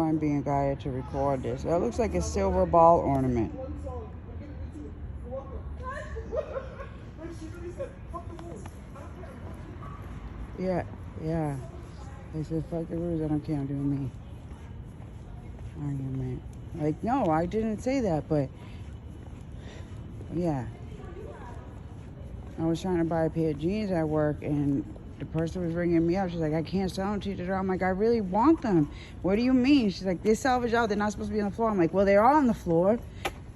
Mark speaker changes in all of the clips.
Speaker 1: I'm being guided to record this. That looks like a silver ball ornament. Yeah. They said, fuck the rules, I don't care, I'm doing me. Argument. Like, no, I didn't say that, but yeah. I was trying to buy a pair of jeans at work, and the person was ringing me up. She's like, I can't sell them to you. I'm like, I really want them. What do you mean? She's like, they're salvage out. They're not supposed to be on the floor. I'm like, well, they're on the floor.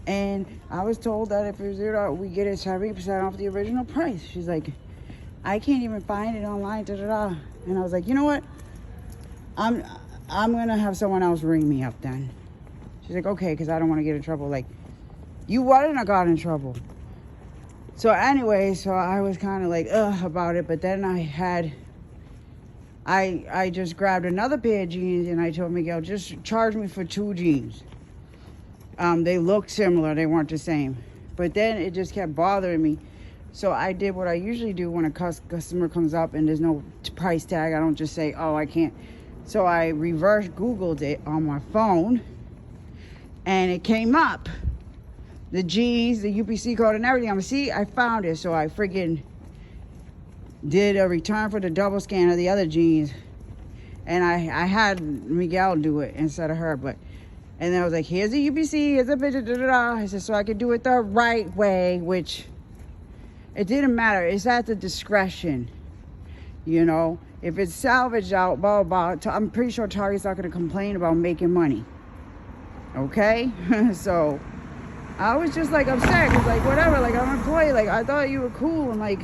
Speaker 1: And I was told that if it's $0, we get it 70% off the original price. She's like, I can't even find it online. And I was like, you know what? I'm gonna have someone else ring me up then. She's like, okay, because I don't want to get in trouble. Like, you wouldn't have got in trouble. So anyway, so I was kind of like, ugh, about it. But then I just grabbed another pair of jeans, and I told Miguel, just charge me for 2 jeans. They looked similar. They weren't the same. But then it just kept bothering me. So I did what I usually do when a customer comes up and there's no price tag. I don't just say, oh, I can't. So I reverse Googled it on my phone, and it came up. The G's, the UPC code, and everything. I'm like, see, I found it. So I freaking did a return for the double scan of the other jeans. And I had Miguel do it instead of her. And then I was like, here's the UPC, here's the bitch, I said, so I could do it the right way, which it didn't matter. It's at the discretion, you know. If it's salvaged out, blah, blah, blah, I'm pretty sure Target's not going to complain about making money. Okay? So I was just like upset because, like, whatever, like, I'm an employee, like, I thought you were cool, and like,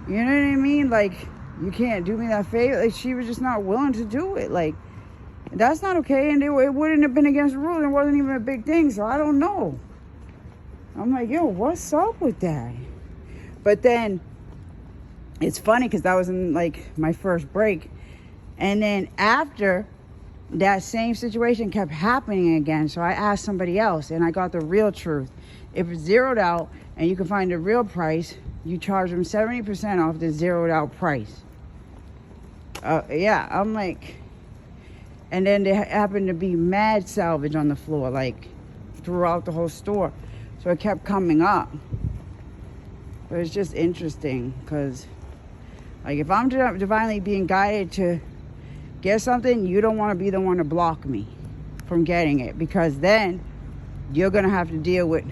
Speaker 1: you know what I mean? Like, you can't do me that favor. Like, she was just not willing to do it. Like, that's not okay, and it wouldn't have been against the rules. It wasn't even a big thing, so I don't know. I'm like, yo, what's up with that? But then it's funny because that was in like my first break, and then after that same situation kept happening again. So I asked somebody else, and I got the real truth. If it's zeroed out and you can find the real price, you charge them 70% off the zeroed out price. Yeah, I'm like, and then there happened to be mad salvage on the floor, like throughout the whole store. So it kept coming up. But it's just interesting because, like, if I'm divinely being guided to get something, you don't want to be the one to block me from getting it, because then you're going to have to deal with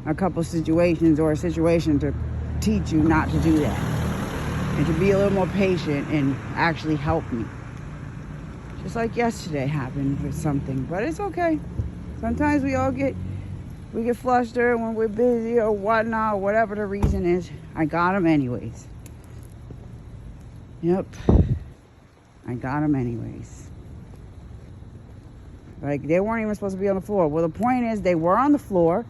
Speaker 1: a couple situations or a situation to teach you not to do that and to be a little more patient and actually help me. Just like yesterday happened with something, but it's okay. Sometimes we get flustered when we're busy or whatnot, or whatever the reason is. I got them anyways. Yep. I got them anyways. Like, they weren't even supposed to be on the floor. Well, the point is, they were on the floor.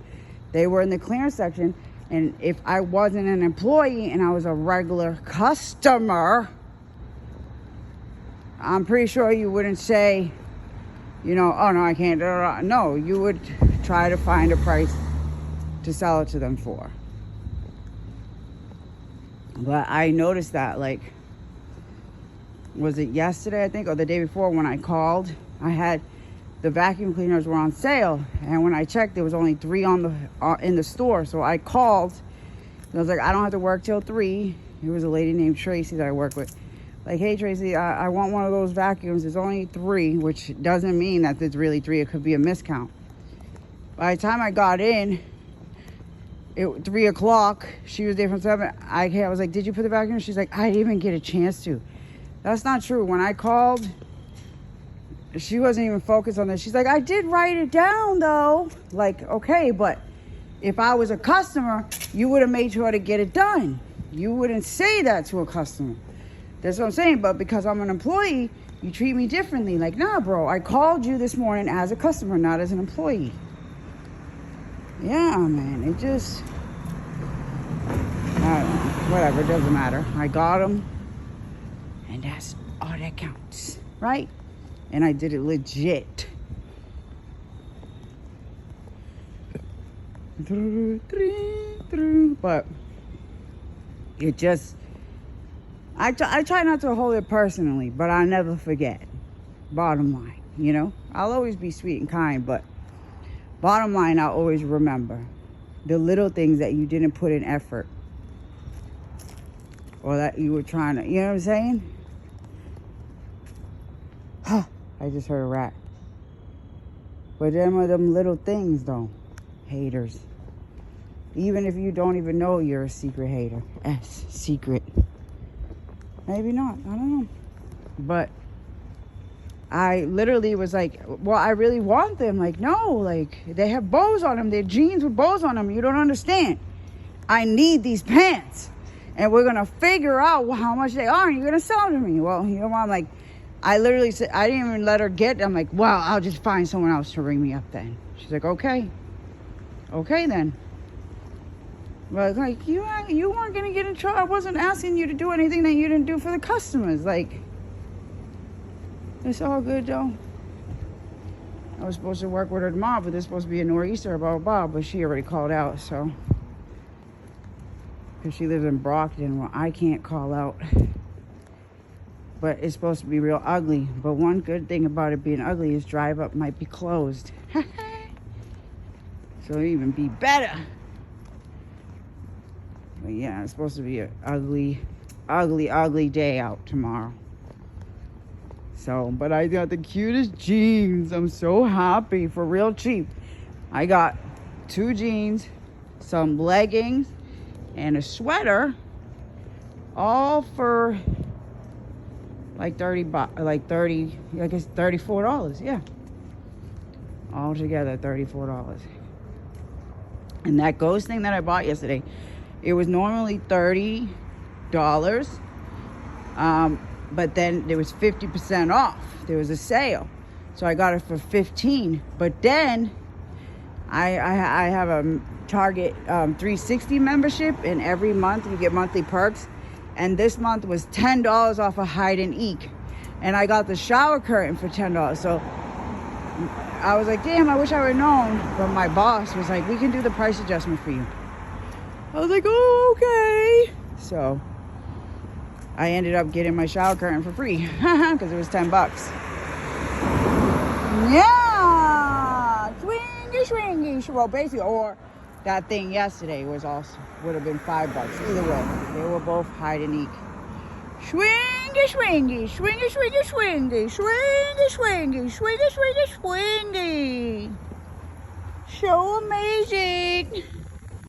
Speaker 1: They were in the clearance section. And if I wasn't an employee and I was a regular customer, I'm pretty sure you wouldn't say, you know, oh, no, I can't. No, you would try to find a price to sell it to them for. But I noticed that, like, was it yesterday, I think, or the day before when I called? I had the vacuum cleaners were on sale, and when I checked, there was only 3 in the store. So I called, and I was like, I don't have to work till 3. There was a lady named Tracy that I work with. Like, hey, Tracy, I want one of those vacuums. There's only 3, which doesn't mean that there's really 3. It could be a miscount. By the time I got in, 3 o'clock, she was there from 7. I was like, did you put the vacuum? She's like, I didn't even get a chance to. That's not true. When I called, she wasn't even focused on this. She's like, I did write it down, though. Like, okay, but if I was a customer, you would have made sure to get it done. You wouldn't say that to a customer. That's what I'm saying. But because I'm an employee, you treat me differently. Like, nah, bro, I called you this morning as a customer, not as an employee. Yeah, man, it just, I don't know, whatever, it doesn't matter. I got them, and that's all that counts, right? And I did it legit. But it just, I try not to hold it personally, but I never forget. Bottom line. you know? I'll always be sweet and kind, but bottom line, I'll always remember the little things that you didn't put in effort, or that you were trying to, you know what I'm saying? I just heard a rat. But them are them little things, though. Haters. Even if you don't even know you're a secret hater. Secret. Maybe not. I don't know. But I literally was like, well, I really want them. Like, no, like, they have bows on them. They're jeans with bows on them. You don't understand. I need these pants. And we're going to figure out how much they are. And you're going to sell them to me. Well, you know what? I'm like, I literally said, I didn't even let her get. I'm like, well, I'll just find someone else to ring me up then. She's like, okay. Okay, then. But like, you weren't going to get in trouble. I wasn't asking you to do anything that you didn't do for the customers. Like, it's all good, though. I was supposed to work with her tomorrow, but there's supposed to be a nor'easter, blah, blah, blah. But she already called out, so. Because she lives in Brockton. Well, I can't call out. But it's supposed to be real ugly. But one good thing about it being ugly is drive up might be closed. So it'll even be better. But yeah, it's supposed to be an ugly, ugly, ugly day out tomorrow. So, but I got the cutest jeans. I'm so happy, for real cheap. I got 2 jeans, some leggings, and a sweater, all for like $34. Yeah. All together, $34. And that ghost thing that I bought yesterday, it was normally $30. But then there was 50% off. There was a sale. So I got it for $15. But then I have a Target 360 membership, and every month you get monthly perks. And this month was $10 off of Hide and Eek. And I got the shower curtain for $10. So I was like, damn, I wish I would have known. But my boss was like, we can do the price adjustment for you. I was like, oh, okay. So I ended up getting my shower curtain for free because it was $10. Yeah, swingy, swingy. Well, basically, or that thing yesterday would have been $5. Either way, they were both Hide and Eek. Swingy, swingy, swingy, swingy, swingy, swingy, swingy, swingy, swingy, swingy. So amazing.